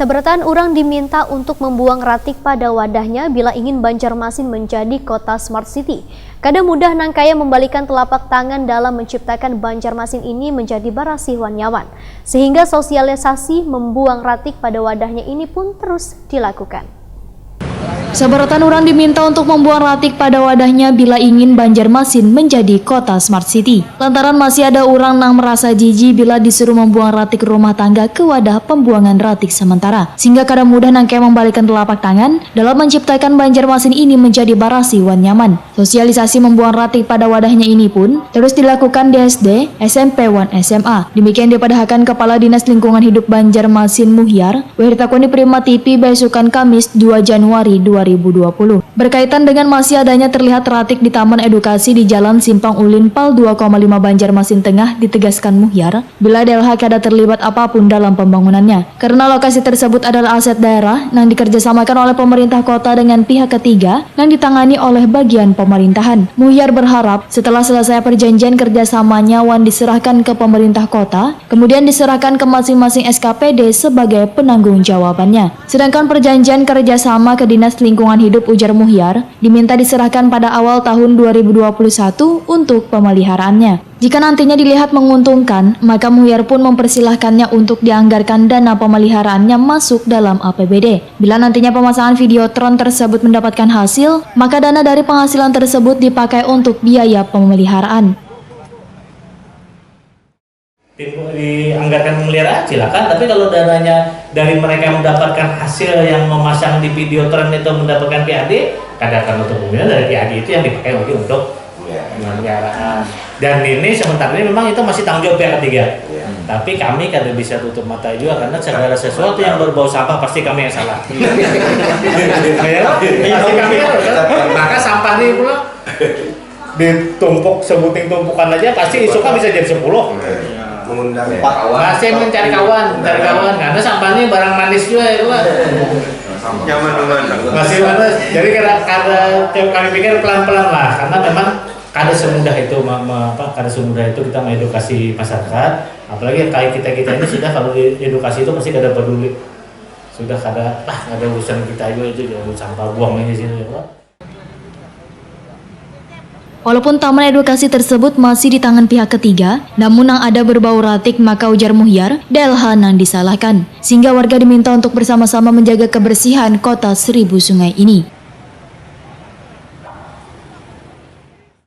Seberatan orang diminta untuk membuang ratik pada wadahnya bila ingin Banjarmasin menjadi kota Smart City. Kada mudah nangkaya membalikan telapak tangan dalam menciptakan Banjarmasin ini menjadi barasih wanyawan. Sehingga sosialisasi membuang ratik pada wadahnya ini pun terus dilakukan. Seberatan orang diminta untuk membuang ratik pada wadahnya bila ingin Banjarmasin menjadi kota Smart City. Lantaran masih ada orang yang merasa jijik bila disuruh membuang ratik rumah tangga ke wadah pembuangan ratik sementara. Sehingga kada mudah nangkaya membalikan telapak tangan dalam menciptakan Banjarmasin ini menjadi barasi wan nyaman. Sosialisasi membuang ratik pada wadahnya ini pun terus dilakukan di SD, SMP, wan SMA. Demikian dipadahkan Kepala Dinas Lingkungan Hidup Banjarmasin Muhyar, Wahirtakoni Prima TV besokan Kamis 2 Januari 2020. Berkaitan dengan masih adanya terlihat ratik di Taman Edukasi di Jalan Simpang Ulin Pal 2,5 Banjarmasin Tengah, ditegaskan Muhyar bila DLH kada terlibat apapun dalam pembangunannya. Karena lokasi tersebut adalah aset daerah yang dikerjasamakan oleh pemerintah kota dengan pihak ketiga yang ditangani oleh bagian pemerintahan. Muhyar berharap setelah selesai perjanjian kerjasamanya wan diserahkan ke pemerintah kota, kemudian diserahkan ke masing-masing SKPD sebagai penanggung jawabannya. Sedangkan perjanjian kerjasama ke Dinas Lingkungan Hidup, ujar Muhyar, diminta diserahkan pada awal tahun 2021 untuk pemeliharaannya. Jika nantinya dilihat menguntungkan, maka Muhyar pun mempersilahkannya untuk dianggarkan dana pemeliharaannya masuk dalam APBD. Bila nantinya pemasangan videotron tersebut mendapatkan hasil, maka dana dari penghasilan tersebut dipakai untuk biaya pemeliharaan. Dianggarkan pemeliharaan silakan, tapi kalau dananya dari mereka mendapatkan hasil yang memasang di videotron itu mendapatkan PAD, katakan untuk pemeliharaan dari PAD itu yang dipakai untuk pemeliharaan. Dan ini sementara ini memang itu masih tanggung jawab pihak ketiga. Tapi kami kada bisa tutup mata juga karena segala sesuatu yang berbau sampah pasti kami yang salah. Pasti kami maka sampah ini pula ditumpuk sebuting tumpukan aja pasti isuka bisa jadi 10. Masih mencari kawan karena sampahnya barang manis juga ya Pak. Masih manis. Jadi karena kami pikir pelan-pelan lah karena memang kada semudah itu kita mengedukasi masyarakat, apalagi kayak kita ini sudah kalau di edukasi itu pasti kada peduli. Sudah kada urusan kita juga itu sampah buang aja sini ya Pak. Walaupun taman edukasi tersebut masih di tangan pihak ketiga, namun yang ada berbau ratik maka ujar Muhyar, DLH yang disalahkan. Sehingga warga diminta untuk bersama-sama menjaga kebersihan kota 1000 sungai ini.